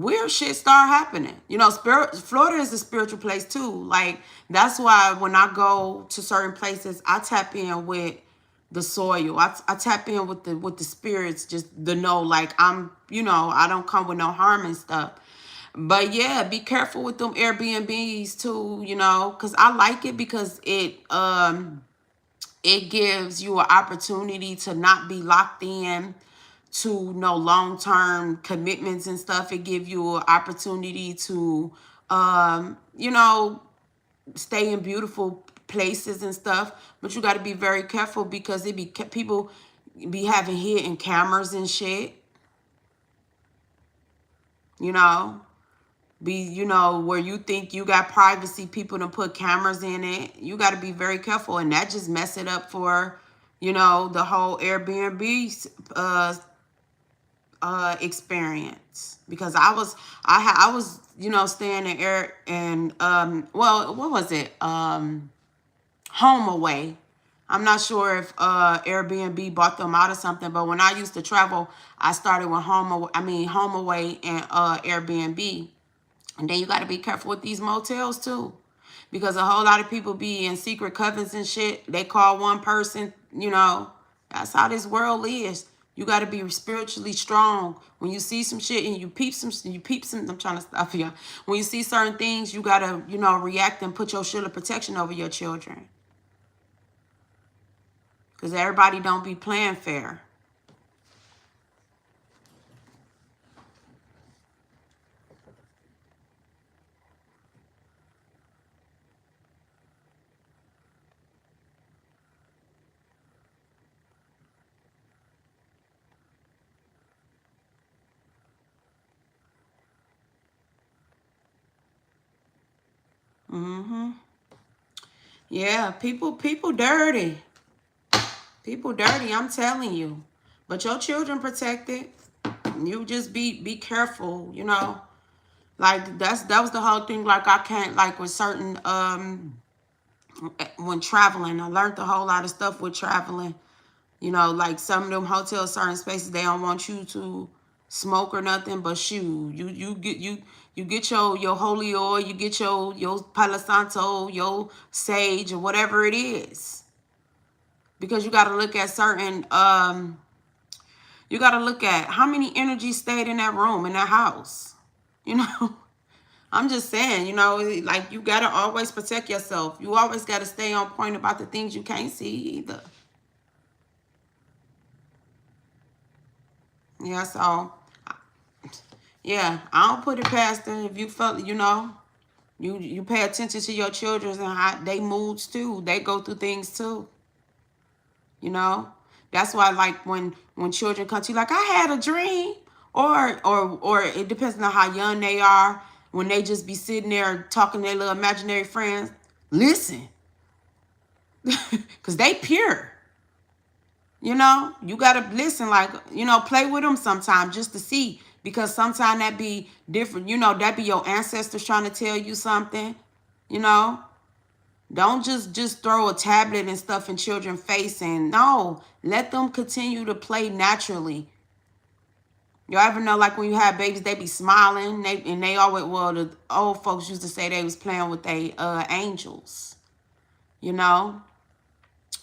weird shit start happening. You know, Florida is a spiritual place too. Like, that's why when I go to certain places, I tap in with the soil. I tap in with the spirits, just to know, like, I'm, you know, I don't come with no harm and stuff. But yeah, be careful with them Airbnbs too, you know, because I like it because it gives you an opportunity to not be locked in to no long-term commitments and stuff. It gives you an opportunity to you know, stay in beautiful places and stuff. But you got to be very careful because it be people be having hidden cameras and shit, you know. You know, where you think you got privacy, people to put cameras in it. You got to be very careful, and that just mess it up for, you know, the whole Airbnb experience. Because I was, you know, staying in air and well, what was it, Home Away. I'm not sure if Airbnb bought them out or something, but when I used to travel, I started with Home Away and Airbnb. And then you got to be careful with these motels too, because a whole lot of people be in secret covens and shit. They call one person, you know. That's how this world is. You got to be spiritually strong. When you see some shit and you peep some, I'm trying to stop here. When you see certain things, you got to, you know, react and put your shield of protection over your children. Because everybody don't be playing fair. Mm-hmm. Yeah, people dirty. People dirty, I'm telling you. But your children protected. You just be careful, you know. Like, that was the whole thing. Like, I can't, like, with certain when traveling, I learned a whole lot of stuff with traveling. You know, like some of them hotels, certain spaces, they don't want you to smoke or nothing. But shoot, you get your holy oil, you get your Palo Santo, your sage, or whatever it is, because you got to look at certain you got to look at how many energies stayed in that room, in that house. You know, I'm just saying, you know, like, you got to always protect yourself. You always got to stay on point about the things you can't see either. Yeah, so, yeah, I don't put it past them. If you felt, you know, you pay attention to your children and how they moods too. They go through things too. You know, that's why, like, when children come to you, like, I had a dream, or it depends on how young they are. When they just be sitting there talking to their little imaginary friends, listen, because they pure. You know, you gotta listen, like, you know, play with them sometime just to see, because sometimes that be different. You know, that be your ancestors trying to tell you something. You know, don't just throw a tablet and stuff in children's face, and no, let them continue to play naturally. You ever know, like, when you have babies, they be smiling, they always, well, the old folks used to say they was playing with they angels, you know.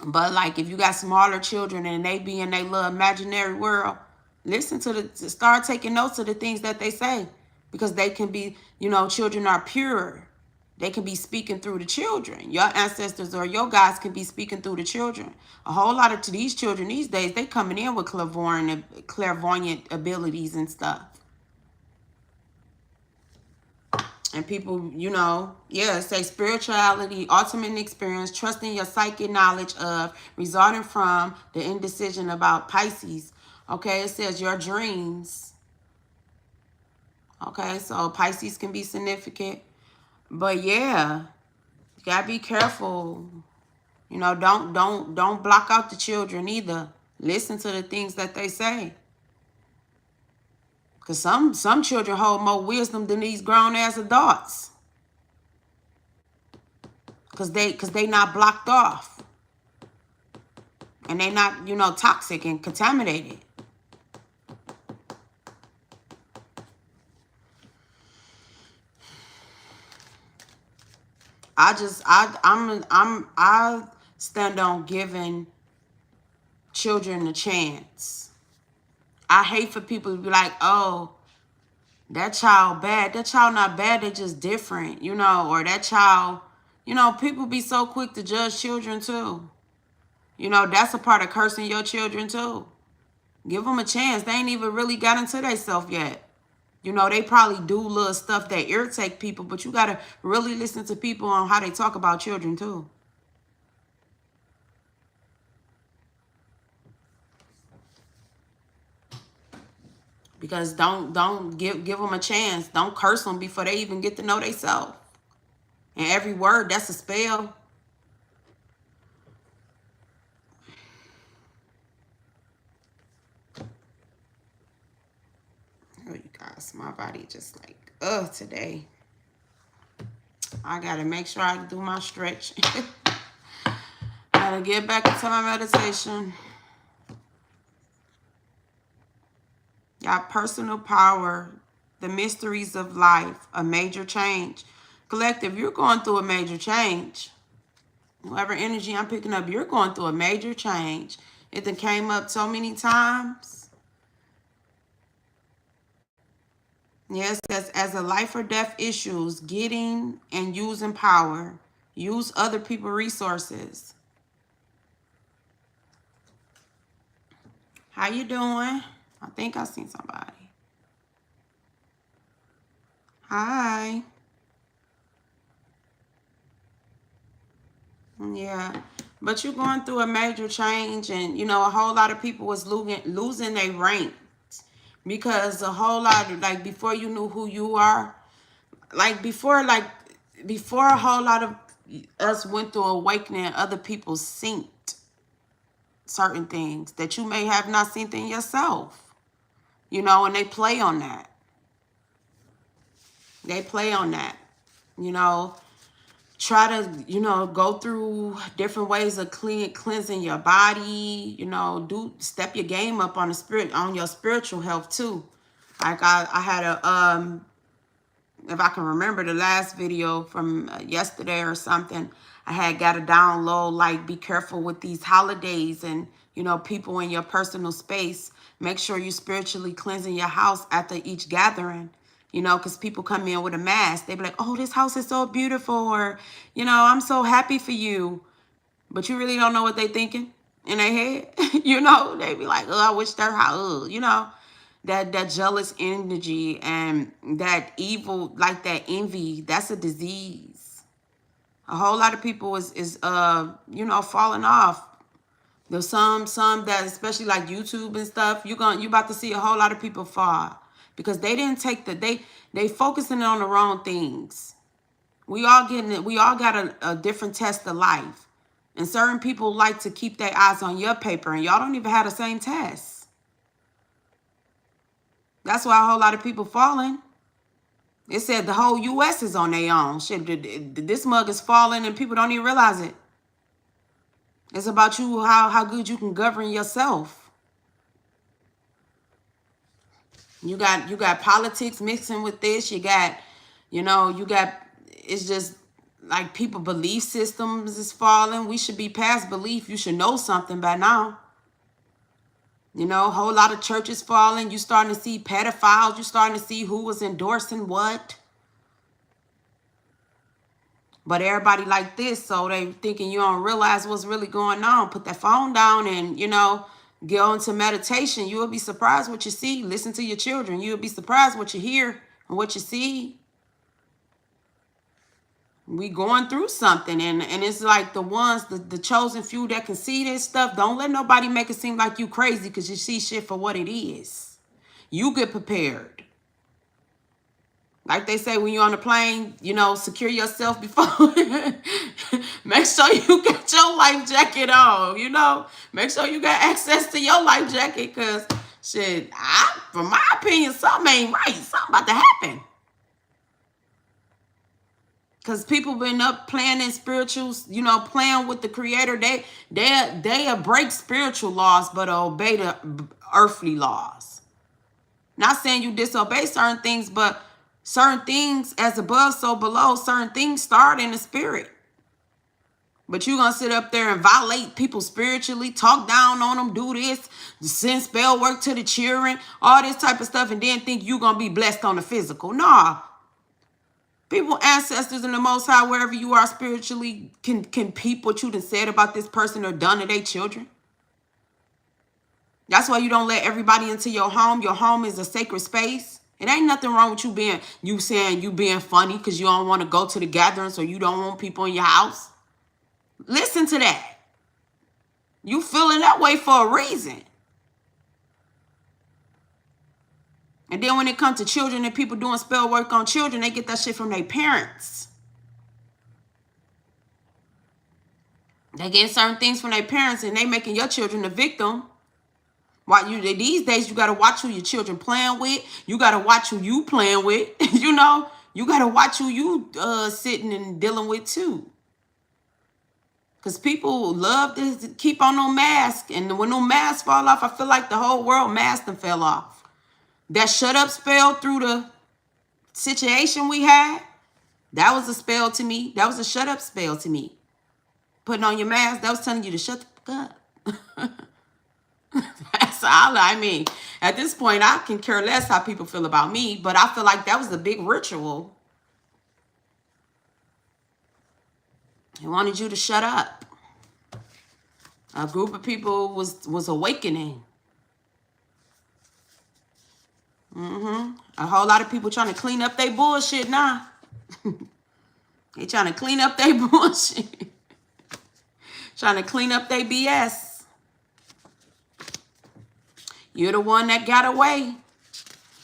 But, like, if you got smaller children and they be in their little imaginary world, listen to start taking notes of the things that they say, because they can be, you know, children are pure. They can be speaking through the children. Your ancestors or your guys can be speaking through the children. A whole lot of to these children these days, they coming in with clairvoyant abilities and stuff. And people, you know, yeah, say spirituality, ultimate experience, trusting your psychic knowledge of, resulting from the indecision about Pisces. Okay, it says your dreams. Okay, so Pisces can be significant. But yeah, you gotta be careful. You know, don't block out the children either. Listen to the things that they say. Because some children hold more wisdom than these grown ass adults. Because they not blocked off. And they not, you know, toxic and contaminated. I stand on giving children a chance. I hate for people to be like, oh, that child bad. That child not bad. They just different, you know, or that child, you know, people be so quick to judge children too. You know, that's a part of cursing your children too. Give them a chance. They ain't even really got into themselves yet. You know, they probably do little stuff that irritate people, but you got to really listen to people on how they talk about children too. Because don't give them a chance. Don't curse them before they even get to know themselves. And every word, that's a spell. Oh, you guys, my body just like, today. I got to make sure I do my stretch. Gotta get back into my meditation. Got personal power, the mysteries of life, a major change. Collective, you're going through a major change. Whatever energy I'm picking up, you're going through a major change. It done came up so many times. Yes, as a life or death issues, getting and using power. Use other people's resources. How you doing? I think I seen somebody. Hi. Yeah. But you're going through a major change, and, you know, a whole lot of people was losing their rank because a whole lot of, like, before you knew who you are, before a whole lot of us went through awakening, other people synced certain things that you may have not seen in yourself, you know, and they play on that. They play on that, you know. Try to, you know, go through different ways of cleansing your body, you know, step your game up on your spiritual health too. Like I had a, if I can remember the last video from yesterday or something, I had got a download, like, be careful with these holidays and, you know, people in your personal space. Make sure you're spiritually cleansing your house after each gathering, you know, because people come in with a mask. They be like, oh, this house is so beautiful, or, you know, I'm so happy for you. But you really don't know what they thinking in their head. You know, they be like, oh, I wish their house, you know. That jealous energy and that evil, like that envy, that's a disease. A whole lot of people is you know, falling off. There's some that, especially like YouTube and stuff, you about to see a whole lot of people fall because they didn't take they focusing on the wrong things. We all got a different test of life. And certain people like to keep their eyes on your paper, and y'all don't even have the same test. That's why a whole lot of people falling. It said the whole U.S. is on their own. Shit, this mug is falling and people don't even realize it. It's about you, how good you can govern yourself. You got politics mixing with this. You got, it's just like people belief systems is falling. We should be past belief. You should know something by now. You know, a whole lot of churches falling. You starting to see pedophiles. You starting to see who was endorsing what. But everybody like this, so they thinking you don't realize what's really going on. Put that phone down and, you know, go into meditation. You will be surprised what you see. Listen to your children. You will be surprised what you hear and what you see. We going through something, and it's like the chosen few that can see this stuff. Don't let nobody make it seem like you crazy because you see shit for what it is. You get prepared. Like they say when you're on the plane, you know, secure yourself before. Make sure you get your life jacket on, you know. Make sure you got access to your life jacket because, shit, from my opinion, something ain't right. Something about to happen. Because people been up playing in spirituals, you know, playing with the creator. They break spiritual laws, but obey the earthly laws. Not saying you disobey certain things, but Certain things as above, so below. Certain things start in the spirit. But you're going to sit up there and violate people spiritually, talk down on them, do this, send spell work to the children, all this type of stuff, and then think you're going to be blessed on the physical. Nah. People, ancestors in the Most High, wherever you are spiritually, can peep what you done said about this person or done to their children. That's why you don't let everybody into your home. Your home is a sacred space. It ain't nothing wrong with you saying you being funny because you don't want to go to the gatherings or you don't want people in your house. Listen to that. You feeling that way for a reason. And then when it comes to children and people doing spell work on children, they get that shit from their parents. They get certain things from their parents and they making your children the victim. These days, you got to watch who your children playing with. You got to watch who you playing with. You know, you got to watch who you sitting and dealing with too. Because people love to keep on no mask. And when no masks fall off, I feel like the whole world mask them fell off. That shut up spell through the situation we had, that was a spell to me. That was a shut up spell to me. Putting on your mask, that was telling you to shut the fuck up. That's all I mean. At this point, I can care less how people feel about me, but I feel like that was a big ritual. He wanted you to shut up. A group of people was awakening. A whole lot of people trying to clean up their bullshit now. They trying to clean up their bullshit. Trying to clean up their BS. You're the one that got away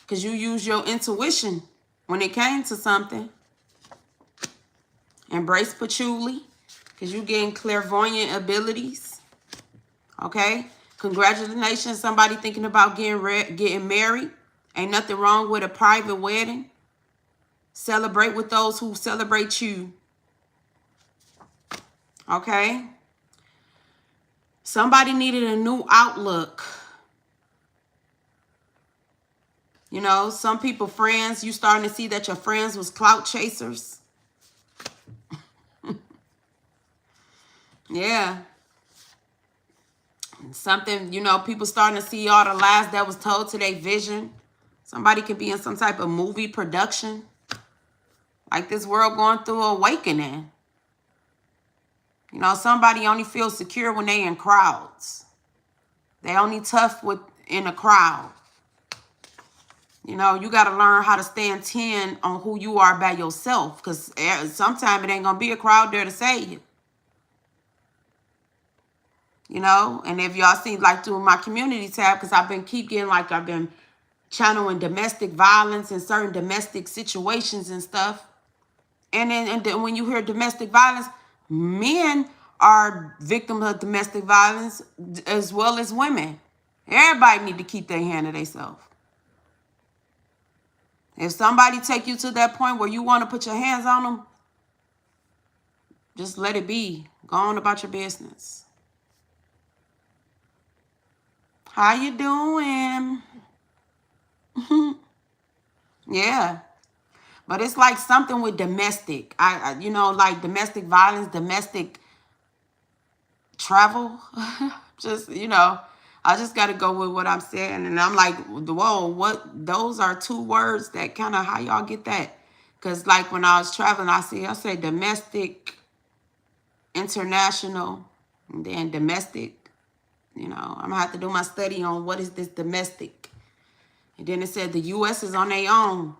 because you used your intuition when it came to something. Embrace patchouli because you getting clairvoyant abilities. Okay? Congratulations, somebody thinking about getting married. Ain't nothing wrong with a private wedding. Celebrate with those who celebrate you. Okay? Somebody needed a new outlook. You know, some people, friends, you starting to see that your friends was clout chasers. Yeah. Something, you know, people starting to see all the lies that was told to their vision. Somebody could be in some type of movie production. Like this world going through awakening. You know, somebody only feels secure when they in crowds. They only tough in a crowd. You know, you got to learn how to stand 10 on who you are by yourself. Because sometimes it ain't going to be a crowd there to save you. You know, and if y'all see like doing my community tab, because I've been channeling domestic violence and certain domestic situations and stuff. And then when you hear domestic violence, men are victims of domestic violence as well as women. Everybody need to keep their hand to themselves. If somebody take you to that point where you want to put your hands on them, just let it be. Go on about your business. How you doing? Yeah. But it's like something with domestic. You know, like domestic violence, domestic travel. Just, you know, I just got to go with what I'm saying. And I'm like, whoa, what? Those are two words that kind of, how y'all get that? Because like when I was traveling, I say domestic, international, and then domestic. You know, I'm going to have to do my study on what is this domestic. And then it said the U.S. is on their own.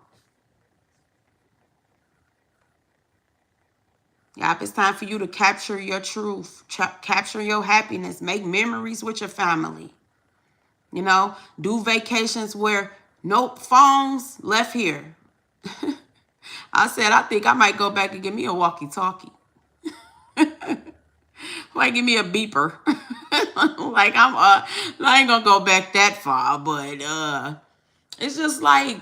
Yep, it's time for you to capture your truth, capture your happiness, make memories with your family. You know, do vacations where nope, phones left here. I said, I think I might go back and get me a walkie-talkie. Like, give me a beeper. Like, I ain't gonna go back that far, but it's just like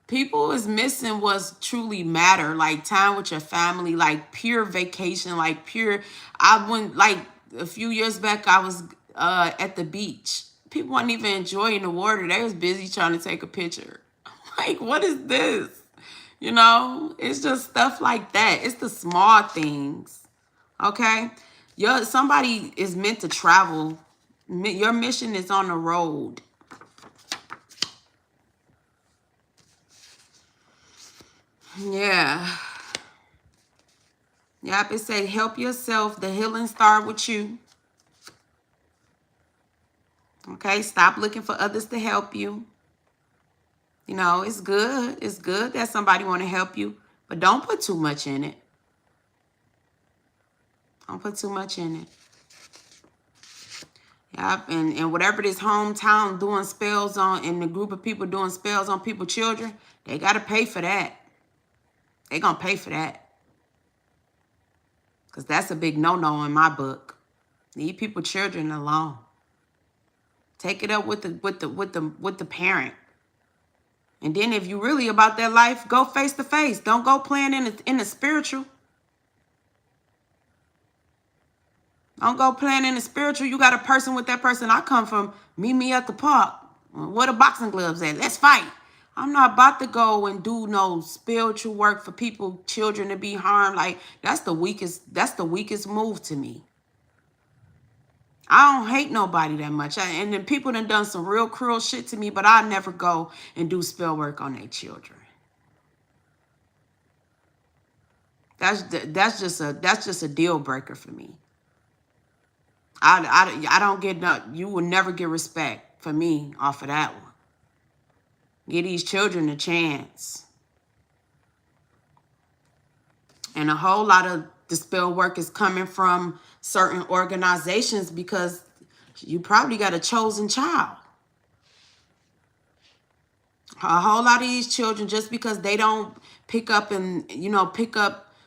people is missing what's truly matter, like time with your family, like pure vacation, like pure. I went like a few years back, I was at the beach. People weren't even enjoying the water. They was busy trying to take a picture. Like, what is this? You know, it's just stuff like that. It's the small things. Okay? Somebody is meant to travel. Your mission is on the road. Yeah. Yep, it say help yourself. The healing start with you. Okay, stop looking for others to help you. You know, it's good. It's good that somebody want to help you, but don't put too much in it. Don't put too much in it. Yep, and whatever this hometown doing spells on, and the group of people doing spells on people's children, they got to pay for that. They going to pay for that. Because that's a big no-no in my book. Leave people's children alone. Take it up with the parent. And then if you really about that life, go face to face. Don't go playing in the spiritual. Don't go playing in the spiritual. You got a person with that person. I come from, meet me at the park. Where the boxing gloves at? Let's fight. I'm not about to go and do no spiritual work for people, children to be harmed. Like, that's the weakest move to me. I don't hate nobody that much. And then people done some real cruel shit to me, but I never go and do spell work on their children. That's just a deal breaker for me. I don't get no. You will never get respect for me off of that one. Give these children a chance. And a whole lot of the spell work is coming from certain organizations because you probably got a chosen child. A whole lot of these children, just because they don't pick up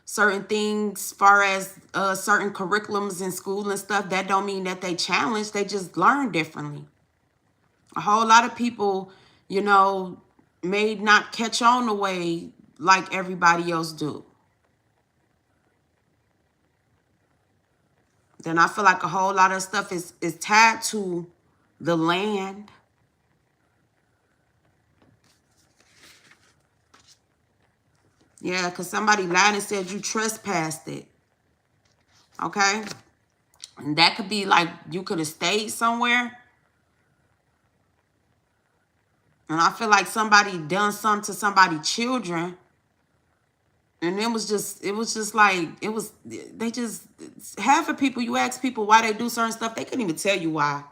certain things as far as certain curriculums in school and stuff, that don't mean that they challenge. They just learn differently. A whole lot of people, may not catch on the way like everybody else do. Then I feel like a whole lot of stuff is tied to the land. Yeah, because somebody lied and said you trespassed it. Okay? And that could be like you could have stayed somewhere. And I feel like somebody done something to somebody's children. And they just, half of people, you ask people why they do certain stuff, they couldn't even tell you why.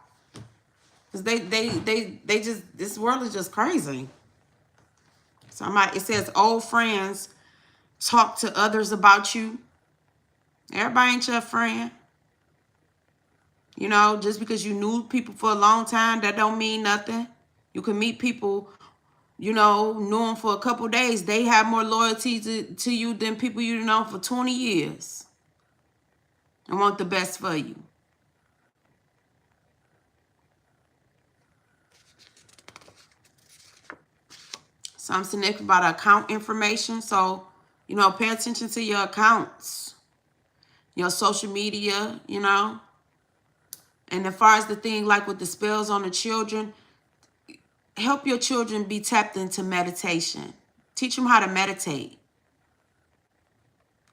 Because they just, this world is just crazy. It says old friends talk to others about you. Everybody ain't your friend. Just because you knew people for a long time, that don't mean nothing. You can meet people, knew them for a couple days. They have more loyalty to you than people you know for 20 years. And want the best for you. Something significant about account information. So, pay attention to your accounts. Your social media, And as far as the thing like with the spells on the children, help your children be tapped into meditation. Teach them how to meditate.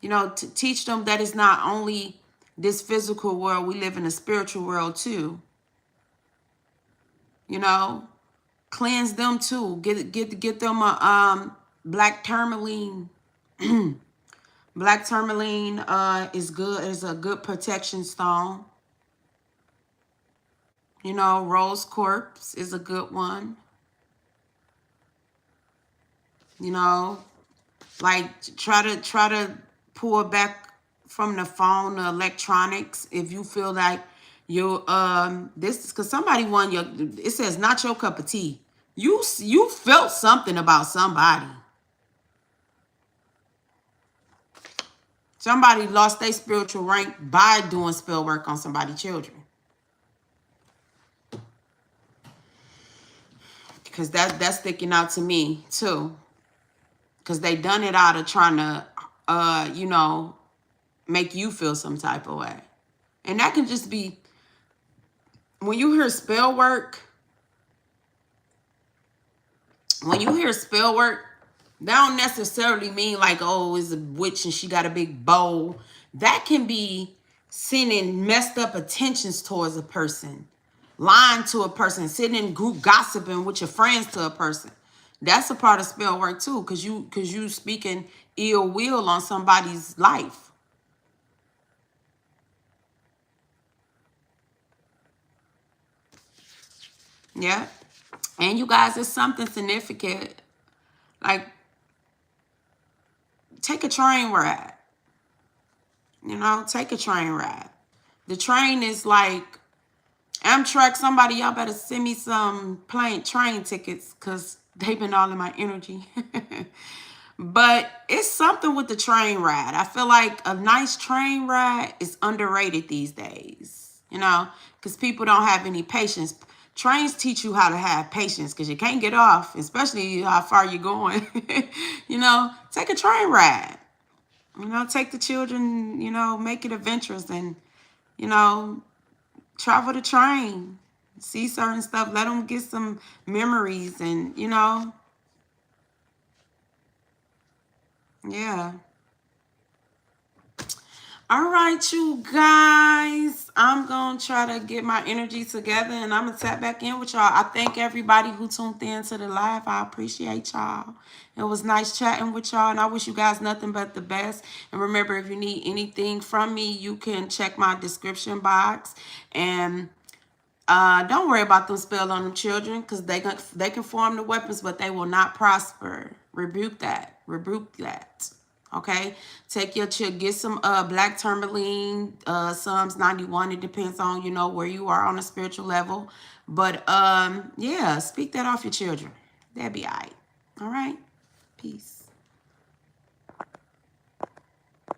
To teach them that it's not only this physical world, we live in a spiritual world too. Cleanse them too. Get them a black tourmaline. Black tourmaline is good. Is a good protection stone. Rose quartz is a good one. Like try to pull back from the phone, the electronics, if you feel like you this is because somebody won your. It says not your cup of tea. You felt something about somebody. Somebody lost their spiritual rank by doing spell work on somebody's children. Because that's sticking out to me too. Because they done it out of trying to, make you feel some type of way. And that can just be, when you hear spell work, That don't necessarily mean like, oh, it's a witch and she got a big bow. That can be sending messed up attentions towards a person, lying to a person, sitting in group gossiping with your friends to a person. That's a part of spell work too, cause you speaking ill will on somebody's life. Yeah. And you guys, it's something significant. Like, take a train ride. You know, take a train ride. The train is like Amtrak. Somebody, y'all better send me some train tickets because they've been all in my energy. But it's something with the train ride. I feel like a nice train ride is underrated these days, you know, because people don't have any patience. Trains teach you how to have patience because you can't get off, especially how far you're going. You know, take a train ride. You know, take the children, you know, make it adventurous and, you know, travel the train. See certain stuff. Let them get some memories and, you know, yeah. All right, you guys. I'm going to try to get my energy together and I'm going to tap back in with y'all. I thank everybody who tuned in to the live. I appreciate y'all. It was nice chatting with y'all and I wish you guys nothing but the best. And remember, if you need anything from me, you can check my description box. And don't worry about them spells on them children because they can form the weapons, but they will not prosper. Rebuke that. Rebuke that. Okay, take your chill, get some black tourmaline, Psalms 91. It depends on, you know, where you are on a spiritual level. But yeah, speak that off your children. That'd be all right. All right. Peace.